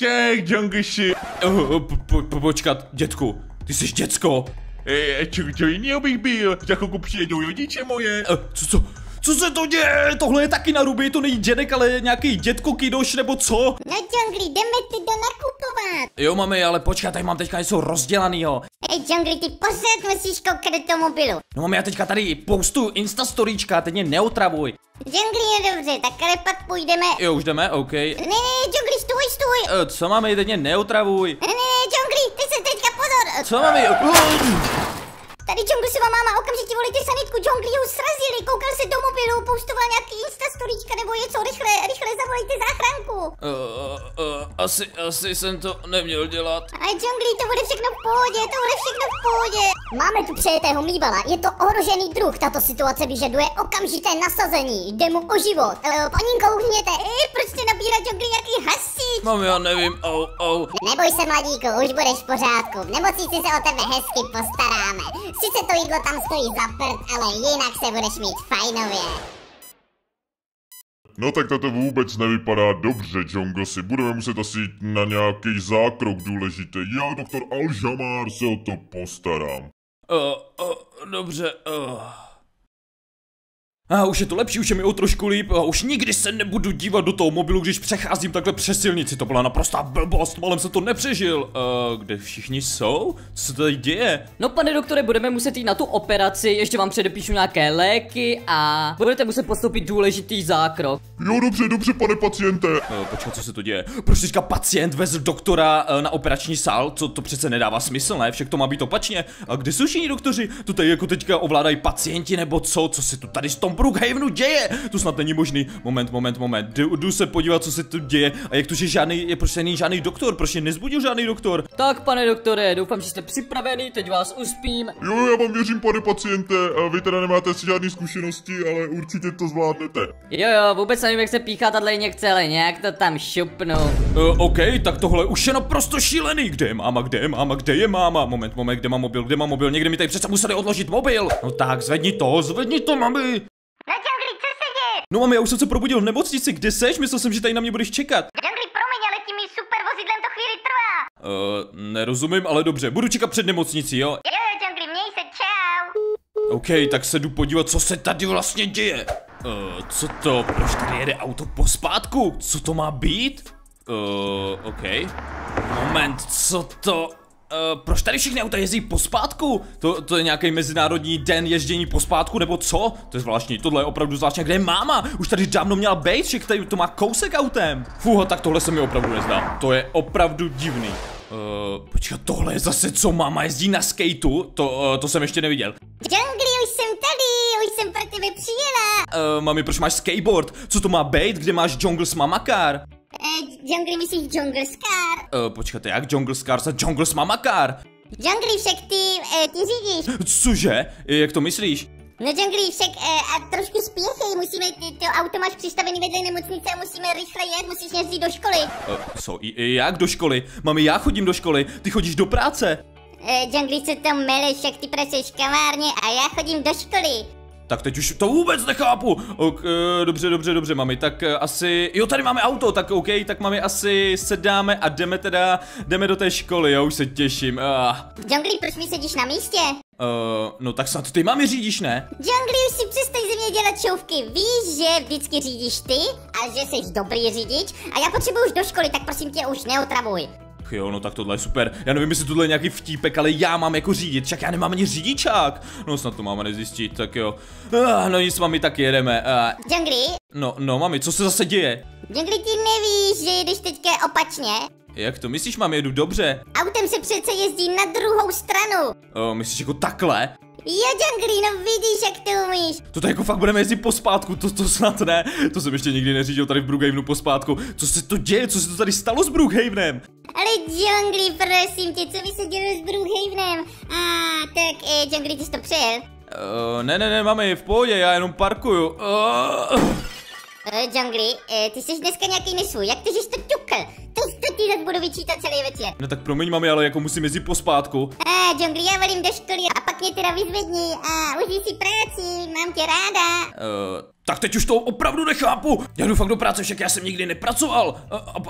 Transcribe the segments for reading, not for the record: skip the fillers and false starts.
Ček, Džongiši. Počkat, dětku, ty jsi děcko. Co jiného bych byl? Za chvilku přijedou rodiče moje. Co se to děje? Tohle je taky na ruby, to není dědek, ale nějaký dětko Kidoš nebo co? No Džungli, jdeme ty do nakupovat. Jo mami, ale počkat, tady mám teďka něco rozdělanýho. Džungli, ty pořád musíš koukat do toho mobilu. No mami, já teďka tady postuju instastoríčka, teď mě neotravuj. Džungli je dobře, tak ale pak půjdeme. Jo, už jdeme, OK. Ne, Džungli, stůj. Co mami, teď mě neotravuj. Ne, Džungli, ty se teďka pozor. Co mami? Tady Džunglisova máma, okamžitě volejte sanitku, Džungli ho srazili, koukal se do mobilu, postoval nějaký instastoríčka nebo něco, rychle zavolejte záchranku. Asi jsem to neměl dělat. Ale Džungli, to bude všechno v pohodě, Máme tu přejetého mývala, je to ohrožený druh, tato situace vyžaduje okamžité nasazení, jde mu o život. Paninko, uhněte, proč jste nabírat Džungli nějaký hasič? Mami, já nevím, au. Neboj se, mladíku, už budeš v pořádku, v nemocnici se o tebe hezky postaráme. Sice to jídlo tam stojí za prd, ale jinak se budeš mít fajnově. No tak to vůbec nevypadá dobře, Džonglsi. Budeme muset asi jít na nějaký zákrok důležitý. Já, doktor Al-Jamar, se o to postarám. Dobře, už je to lepší, už je mi o trošku líp. Už nikdy se nebudu dívat do toho mobilu, když přecházím takhle přes silnici. To byla naprostá blbost, malem se to nepřežil. Kde všichni jsou? Co se tady děje? No pane doktore, budeme muset jít na tu operaci, ještě vám předepíšu nějaké léky a budete muset podstoupit důležitý zákrok. Jo, dobře, pane paciente. Počkat, co se to děje? Proč teďka pacient vezl doktora na operační sál? Co to přece nedává smysl, ne? Však to má být opačně. A kde jsou všichni doktoři? To tady jako teďka ovládají pacienti nebo co? Co se tu tady s tom Brookhavenu děje? To snad není možný. Moment. Jdu se podívat, co se tu děje. A jak to, že proč není žádný doktor? Proč je nezbudil žádný doktor? Tak pane doktore, doufám, že jste připravený, teď vás uspím. Jo, já vám věřím, pane paciente. Vy teda nemáte žádné zkušenosti, ale určitě to zvládnete. Jo, vůbec nevím, jak se píchá tato injekce, ale nějak to tam šupnu. OK, tak tohle už je naprosto šílený. Kde je máma? Moment, kde mám mobil? Někde mi tady přece museli odložit mobil. No tak, zvedni to, mami. No Džungli, co se děje? No mami, já už jsem se probudil v nemocnici, kde seš? Myslel jsem, že tady na mě budeš čekat. Džungli, promiň, ale tím super vozidlem to chvíli trvá. Nerozumím, ale dobře, budu čekat před nemocnicí, jo? Jo, Džungli, měj se, čau. OK, tak se jdu podívat, co se tady vlastně děje. Co to? Proč tady jede auto pospátku? Co to má být? OK. Moment, co to? Proč tady všechny auta jezdí pospátku? To je nějaký mezinárodní den ježdění pospátku, nebo co? To je zvláštní, tohle je opravdu zvláštní. Kde je máma? Už tady dávno měla být, že tady to má kousek autem. Fuha, tak tohle se mi opravdu nezdá. To je opravdu divný. Počkat, tohle je zase co? Máma jezdí na skateu? To jsem ještě neviděl. Džungli, už jsem tady, už jsem pro tebe přijela. Mami, proč máš skateboard? Co to má být? Kde máš Jungles Mama Car? Džungli, myslíš Jungles Car? Počkejte, jak Jungles Car za Jungles Mama Car? Džungli, však ty řídíš. Cože? Jak to myslíš? No Džungli, však a trošku spěchej, to auto máš přistavený vedle nemocnice a musíme rychle jet, musíš jezdit do školy. Jak do školy? Mami, já chodím do školy, ty chodíš do práce. Džungli, se to meleš, však ty pracuješ v kavárně a já chodím do školy. Tak teď už to vůbec nechápu. Dobře, mami, tak asi... Jo, tady máme auto, tak OK, tak mami asi sedáme a jdeme do té školy, jo, už se těším. Džungli, proč mi sedíš na místě? No tak snad ty mami řídíš, ne? Džungli, už si přestaň ze mě dělat šouvky, víš, že vždycky řídíš ty a že jsi dobrý řidič a já potřebuji už do školy, tak prosím tě už neotravuj. Jo, no tak tohle je super. Já nevím, jestli tohle je nějaký vtípek, ale já mám jako řídit, však já nemám ani řidičák. No snad to máma nezjistit, tak jo. No nic, mami, tak jedeme. Džungli? No, mami, co se zase děje? Džungli, ty nevíš, že jdeš teďka opačně? Jak to myslíš, mami, jedu dobře. Autem se přece jezdí na druhou stranu. Myslíš jako takhle? Jo, Džungli, no vidíš, jak to umíš. To jako fakt budeme jezdit pospátku, to snad ne. To jsem ještě nikdy neřídil tady v Brookhavenu pospátku. Co se to děje, co se to tady stalo s Brookhavenem? Ale Džungli, prosím tě, co by se dělo s Brookhavenem? Tak Džungli, ty jsi to přejel? Ne, mami, v pohodě, já jenom parkuju. Džungli, ty jsi dneska nějaký nesvůj, jak ty jsi to ťuk? cukr. To ti zase budu vyčítat celý večer. No tak promiň, mami, ale jako musím jezdit pospátku. Džungli, já volím do školy a pak mě teda vyzvedni a užij si práci, mám tě ráda. Tak teď už to opravdu nechápu. Já jdu fakt do práce, však já jsem nikdy nepracoval.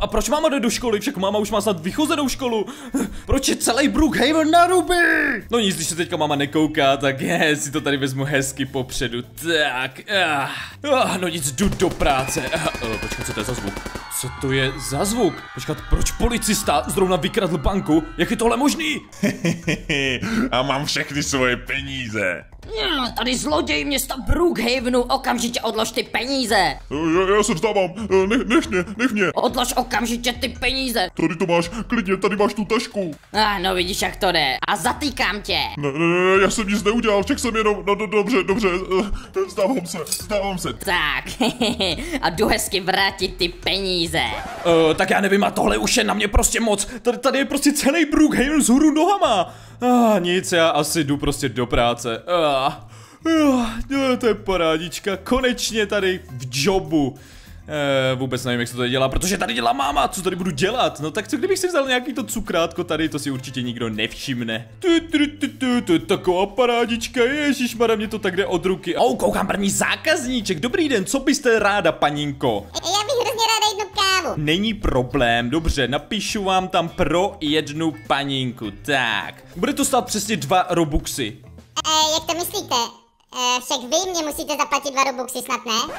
A proč máma jde do školy? Však máma už má snad vychozenou školu. Proč je celý Brookhaven na ruby? No nic, když se teďka máma nekouká, tak si to tady vezmu hezky popředu. Tak, no nic, jdu do práce. Počkat, co to je za zvuk? Co to je za zvuk? Počkat, proč policista zrovna vykradl banku? Jak je tohle možný? A mám všechny svoje peníze. Tady zloděj města Brookhavenu, okamžitě odlož ty peníze. Já se vzdávám, nech mě. Odlož okamžitě ty peníze. Tady to máš, klidně, tady máš tu tašku. No vidíš, jak to jde. A zatýkám tě. Ne, já jsem nic neudělal, však jsem jenom, dobře, vzdávám se. Tak, a jdu hezky vrátit ty peníze. Tak já nevím, a tohle už je na mě prostě moc. Tady je prostě celý Brookhaven vzhůru nohama. Nic, já asi jdu prostě do práce. To je parádička, konečně tady v jobu. Vůbec nevím, jak se to tady dělá, protože tady dělá máma, co tady budu dělat? No tak co kdybych si vzal nějaký to cukrátko tady, to si určitě nikdo nevšimne. To je taková parádička, ježišmarja, mě to tak jde od ruky. Koukám, první zákazníček, dobrý den, co byste ráda, paninko? Já bych hrozně ráda jednu kávu. Není problém, dobře, napíšu vám tam pro jednu paninku, tak. Bude to stát přesně 2 robuxy. Jak to myslíte? Však vy mě musíte zaplatit 2 robuxy, snad ne?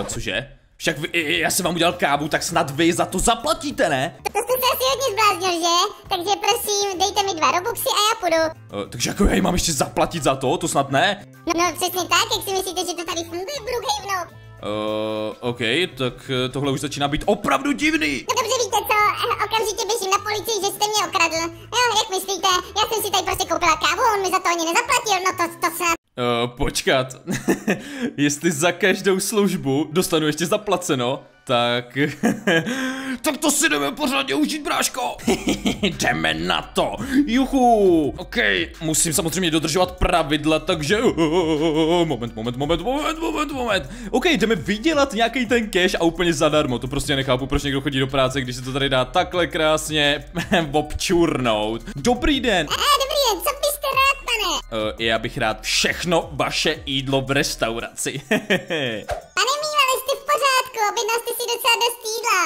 Cože? Však já jsem vám udělal kávu, tak snad vy za to zaplatíte, ne? To jste se asi hodně zbláznil, že? Takže prosím, dejte mi 2 robuxy a já půjdu. Takže jako já mám ještě zaplatit za to snad ne? No přesně tak, jak si myslíte, že to tady funguje v Brookhavenu? OK, tak tohle už začíná být opravdu divný. No dobře, víte co, okamžitě běžím na policii, že jste mě okradl. Jo, jak myslíte, já jsem si tady prostě koupila kávu, on mi za to ani nezaplatil, no to snad. Počkat, jestli za každou službu dostanu ještě zaplaceno, tak... tak to si jdeme pořádně užít, bráško. Jdeme na to, juhu. OK, musím samozřejmě dodržovat pravidla, takže... Moment. OK, jdeme vydělat nějaký ten cash a úplně zadarmo, to prostě nechápu, proč někdo chodí do práce, když se to tady dá takhle krásně občurnout. Dobrý den. Dobrý den, co byste rád, pane? Já bych rád všechno vaše jídlo v restauraci. Pane Mívale, jste v pořádku, objednal jste si docela dost jídla.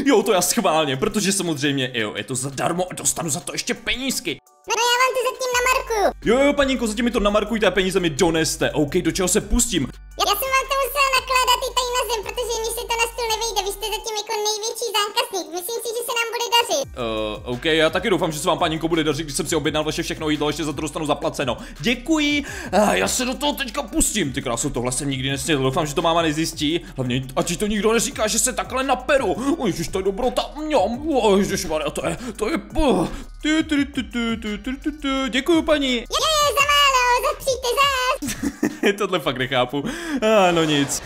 Jo, to já schválně, protože samozřejmě, jo, je to zadarmo a dostanu za to ještě penízky. No já vám to zatím namarkuju. Jo, paninko, zatím mi to namarkujte a peníze mi doneste. OK, do čeho se pustím? Já jsem vám to musela nakládat i tady na zem, protože mi se to na stůl nevejde, vy jste zatím jako největší zákazník, myslím si, že se nám bude dařit. OK, já taky doufám, že se vám, paninko, bude dařit, když jsem si objednal vaše všechno jídlo, ještě za to dostanu zaplaceno. Děkuji, já se do toho teďka pustím. Ty kráso, tohle jsem nikdy nesnědl, doufám, že to máma nezjistí. Hlavně, ať ti to nikdo neříká, že se takhle naperu. Ježiš, to je dobrota, ježišmarja, to je děkuju, paní. Jo, za málo, zapřijte zás. Tohle fakt nechápu. No nic.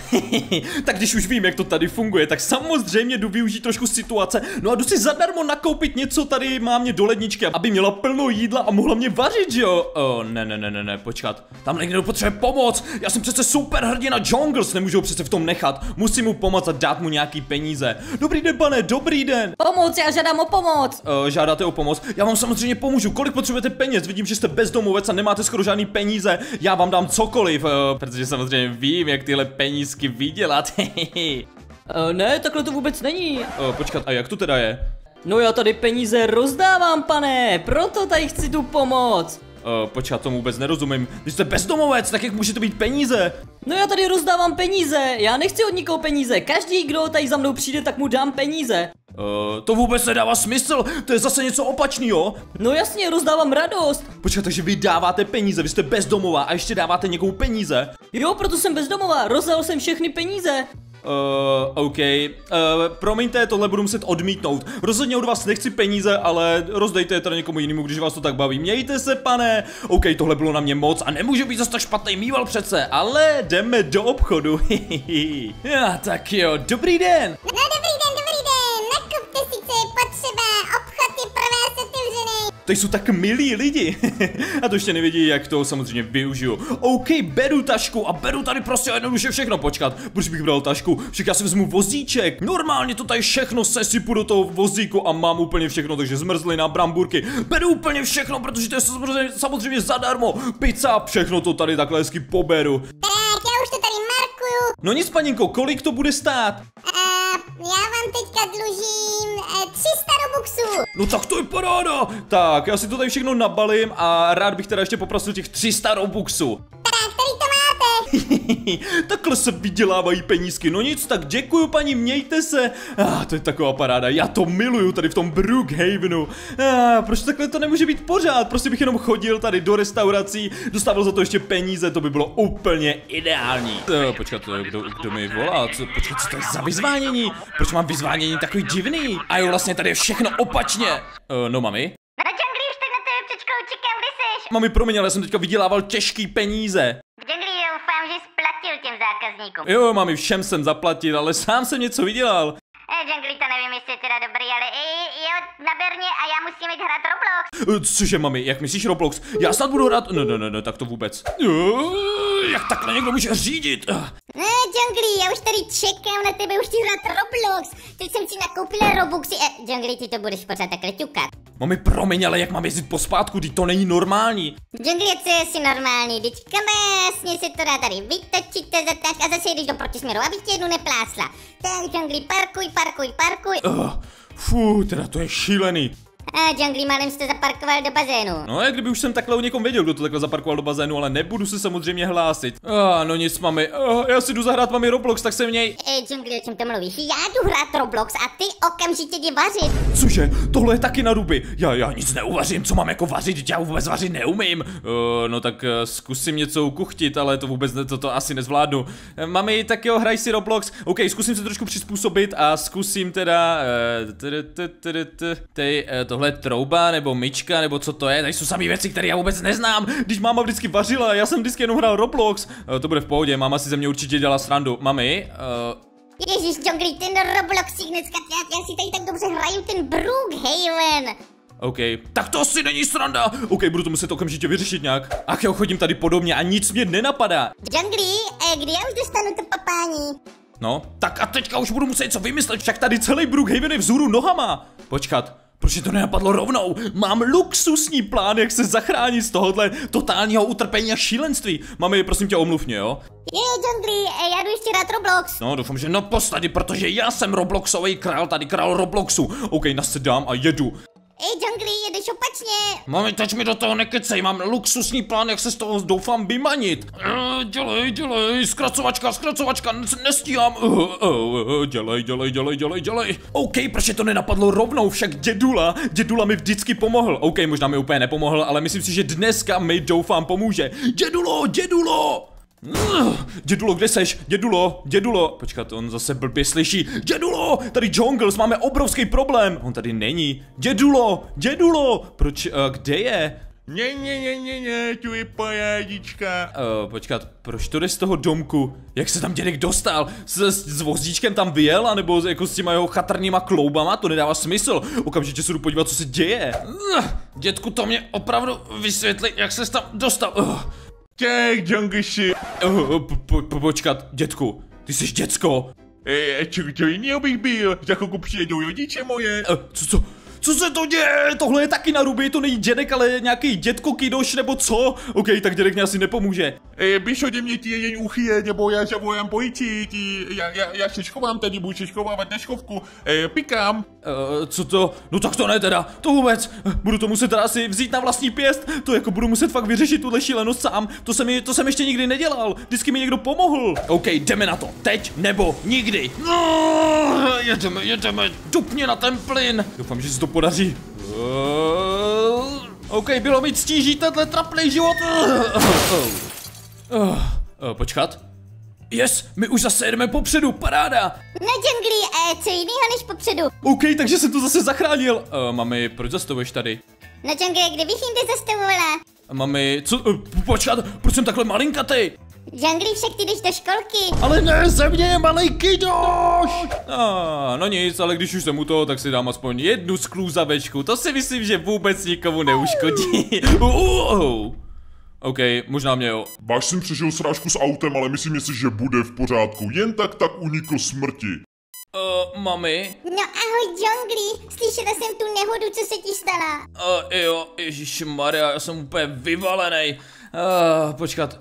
Tak když už vím, jak to tady funguje, tak samozřejmě jdu využít trošku situace. No a jdu si zadarmo nakoupit něco tady mámě do ledničky, aby měla plno jídla a mohla mě vařit, že jo? Ne, počkat. Tam někdo potřebuje pomoc. Já jsem přece super hrdina Jungles, nemůžu ho přece v tom nechat. Musím mu pomoct a dát mu nějaký peníze. Dobrý den, pane, dobrý den. Pomoc, já žádám o pomoc. Žádáte o pomoc? Já vám samozřejmě pomůžu. Kolik potřebujete peněz? Vidím, že jste bezdomovec a nemáte skoro žádný peníze. Já vám dám cokoliv, protože samozřejmě vím, jak tyhle penízky vydělat. Ne, takhle to vůbec není. Počkat, a jak to teda je? No já tady peníze rozdávám, pane, proto tady chci tu pomoc. Počkat, tomu vůbec nerozumím. Když jste bezdomovec, tak jak můžete být peníze? No já tady rozdávám peníze, já nechci od nikoho peníze, každý, kdo tady za mnou přijde, tak mu dám peníze. To vůbec nedává smysl, to je zase něco opačného. No jasně, rozdávám radost. Počkat, takže vy dáváte peníze, vy jste bezdomová a ještě dáváte někomu peníze? Jo, proto jsem bezdomová, rozdal jsem všechny peníze. OK. Promiňte, tohle budu muset odmítnout. Rozhodně od vás nechci peníze, ale rozdejte je teda někomu jinému, když vás to tak baví. Mějte se, pane. OK, tohle bylo na mě moc a nemůže být zase tak špatný mýval přece, ale jdeme do obchodu. Tak jo, dobrý den. No dobrý den, nakupte si, co je potřeba, obchod je pro vás otevřený. Tady jsou tak milí lidi. A to ještě nevědí, jak to samozřejmě využiju. OK, beru tašku a beru tady prostě jednoduše všechno. Počkat, proč bych bral tašku? Však já si vezmu vozíček. Normálně to tady všechno sesypu do toho vozíku a mám úplně všechno, takže zmrzlina, bramburky. Beru úplně všechno, protože to je samozřejmě zadarmo. Pizza, všechno to tady takhle hezky poberu. Tak, já už to tady markuju. No nic, paninko, kolik to bude stát? Já vám teďka dlužím 300 robuxů. No tak to je paráda. Tak, já si to tady všechno nabalím a rád bych teda ještě poprosil těch 300 robuxů. Tak, který to máte? Takhle se vydělávají penízky. No nic, tak děkuju paní, mějte se. To je taková paráda, já to miluju tady v tom Brookhavenu. Proč takhle to nemůže být pořád? Prostě bych jenom chodil tady do restaurací, dostával za to ještě peníze, to by bylo úplně ideální. Počkat, kdo mi volá? Počkat, co to je za vyzvánění? Proč mám vyzvánění takový divný? A jo, vlastně tady je všechno opačně. No mami? Na džungli už tak na tebe před školou čekám, kde seš? Mami, promiň, ale já jsem teďka vydělával těžký peníze. V džungli doufám, že splatil těm zákazníkům. Jo, mami, všem jsem zaplatil, ale sám jsem něco vydělal. Džungli, to nevím, jestli je teda dobrý, ale jo, naber mě a já musím jít hrát Roblox. Cože, mami, jak myslíš Roblox? Já snad budu hrát... Ne, tak to vůbec. Jak takhle někdo může řídit? Ne, Džungli, já už tady čekám na tebe, už chci hrát Roblox. Teď jsem si nakoupila Robuxy. Džungli, ty to budeš pořád takhle ťukat. Mami, promiň, ale jak mám jezdit pospátku, teď to není normální. Džungli, co je si normální, teď krásně se to dá tady vytočit a zase jdeš do protisměru, abych tě jednu neplásla. Tak, Džungli, parkuj. Teda to je šílený. Džungli, málem jste zaparkoval do bazénu. No, jak kdyby už jsem takhle o někom věděl, kdo to takhle zaparkoval do bazénu, ale nebudu se samozřejmě hlásit. No nic, mami, já si jdu zahrát mami Roblox, tak se měj. Džungli, o čem to mluvíš? Já jdu hrát Roblox a ty okamžitě jdi vařit. Cože? Tohle je taky na ruby. Já nic neuvařím, co mám jako vařit, já vůbec vařit neumím. No tak zkusím něco ukuchtit, ale to vůbec to asi nezvládnu. Mami, tak jo, hraj si Roblox. OK, zkusím se trošku přizpůsobit a zkusím teda tohle trouba nebo myčka nebo co to je, tady jsou samý věci, které já vůbec neznám. Když máma vždycky vařila, já jsem vždycky jenom hrál Roblox. To bude v pohodě, máma si ze mě určitě dělala srandu. Mami, Ježíš, Džungli, ten Robloxík dneska, já si tady tak dobře hraju ten Brookhaven. OK, tak to asi není sranda. OK, budu to muset okamžitě vyřešit nějak. Ach jo, chodím tady podobně a nic mě nenapadá. Džungli, kdy já už dostanu to papání? No, tak a teďka už budu muset něco vymyslet, však tady celý Brookhaven je vzhůru nohama. Počkat, proč to nenapadlo rovnou? Mám luxusní plán, jak se zachránit z tohohle totálního utrpení a šílenství. Mami, prosím tě, omluv mě, jo? Džungli, já jdu ještě hrát Roblox. No, doufám, že naposledy, protože já jsem Robloxový král, tady král Robloxu. OK, nasedám a jedu. Džungli, jedeš opačně. Mami, teď mi do toho nekecej, mám luxusní plán, jak se z toho doufám vymanit. Dělej, zkracovačka, nestíhám. Dělej. OK, proč je to nenapadlo rovnou, však dědula mi vždycky pomohl. OK, možná mi úplně nepomohl, ale myslím si, že dneska mi doufám pomůže. Dědulo! Dědulo, kde seš? Dědulo. Počkat, on zase blbě slyší. Dědulo, tady Jungles, máme obrovský problém. On tady není. Dědulo. Proč, kde je? Ne, tu je parádička. Počkat, proč to jde z toho domku? Jak se tam dědek dostal? S vozíčkem tam vyjel, anebo jako s těma jeho chatrnýma kloubama? To nedává smysl. Okamžitě se jdu podívat, co se děje. Dědku, to mě opravdu vysvětli, jak se tam dostal. Tak, Džungliši. Počkat, dědku, ty jsi děcko. Co jiného bych byl? Za chvilku přijedou rodiče moje. Co se to děje? Tohle je taky na ruby, to není dědek, ale nějaký dědko kidoš nebo co? OK, tak dědek mě asi nepomůže. Běž ode mě ty jeden uchyje, nebo já zavolám policii, já se schovám tady, budu se schovávat na schovku, pikám. Co to? No tak to ne teda, to vůbec. Budu to muset teda asi vzít na vlastní pěst, to jako budu muset fakt vyřešit tuhle šílenost sám, to jsem ještě nikdy nedělal, vždycky mi někdo pomohl. OK, jdeme na to, teď nebo nikdy. No, jedeme, dupně na ten plyn. Doufám, že se to podaří. OK, bylo mi ctí žít tenhle trapný život. Počkat. Yes, my už zase jedeme popředu, paráda. No, Džungli, co jiného než popředu? OK, takže jsem to zase zachránil. Mami, proč zastavuješ tady? No, Džungli, kde bych jinde zastavovala? Mami, co? Počkat, proč jsem takhle malinkatej? Jungly, však ty jdeš do školky. Ale ne, ze mě je malej kyďoš! No nic, ale když už jsem u toho, tak si dám aspoň jednu skluzavečku. To si myslím, že vůbec nikomu neuškodí. OK, možná mě jo. Váš syn přežil srážku s autem, ale myslím si, že bude v pořádku. Jen tak unikl smrti. Mami? No ahoj, Jungly, slyšela jsem tu nehodu, co se ti stala. Jo, ježišmarja, já jsem úplně vyvalenej. Počkat.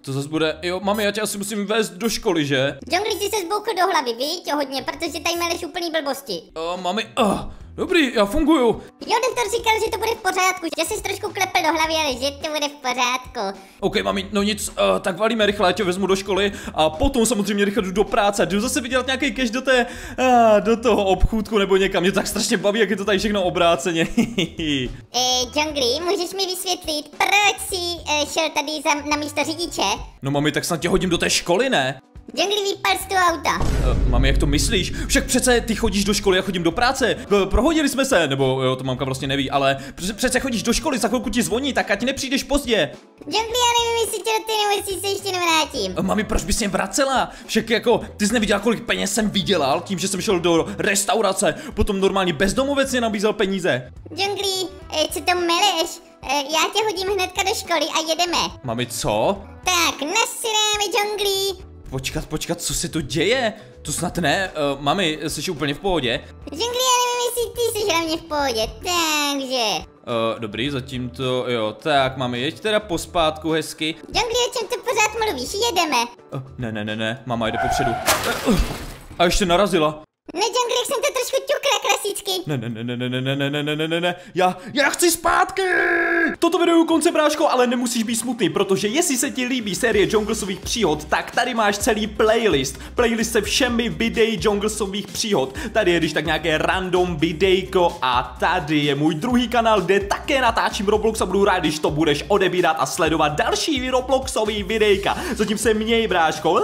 To zase bude, jo, mami, já tě asi musím vést do školy, že? Jungly, ty se zboukl do hlavy, víš, hodně, protože tady meleš úplný blbosti. Mami, dobrý, já funguju. Jo, doktor říkal, že to bude v pořádku, že jsi trošku klepl do hlavy, ale že to bude v pořádku. OK, mami, no nic, tak valíme rychle, já tě vezmu do školy a potom samozřejmě rychle jdu do práce. Jdu zase vydělat nějaký cash do toho obchůdku nebo někam. Mě tak strašně baví, jak je to tady všechno obráceně. Jungly, můžeš mi vysvětlit, proč jsi šel tady na místo řidiče? No mami, tak snad tě hodím do té školy, ne? Jungly, vypal z toho auta. Mami, jak to myslíš? Však přece ty chodíš do školy, já chodím do práce. Prohodili jsme se, nebo jo, to mamka vlastně neví, ale přece chodíš do školy, za chvilku ti zvoní, tak ať nepřijdeš pozdě. Jungly, já nevím, jestli tě do té nemocnice ještě nevrátím. Mami, proč bys mě vracela? Však jako, ty jsi neviděla, kolik peněz jsem vydělal tím, že jsem šel do restaurace, potom normálně bezdomovec mě nabízel peníze. Jungly, co to meleš? Já tě hodím hnedka do školy a jedeme. Mami, co? Tak, nasiráme, Jungly. Počkat, co se to děje? To snad ne, mami, jsi úplně v pohodě? Jungly, já nevím, jestli ty jsi hlavně v pohodě, takže... Dobrý, zatím to, jo, tak mami, jeď teda pospátku hezky. Jungly, o čem to pořád mluvíš, jedeme. Ne, mama jde popředu. A ještě narazila. Ne, Jungly, jak jsem to trošku ťukla klasicky. Ne, já chci zpátky! Toto video je u konce, bráško, ale nemusíš být smutný, protože jestli se ti líbí série Junglesových příhod, tak tady máš celý playlist se všemi videí Junglesových příhod. Tady je když tak nějaké random videjko a tady je můj druhý kanál, kde také natáčím Roblox a budu rád, když to budeš odebírat a sledovat další Robloxový videjka. Zatím se měj, bráško.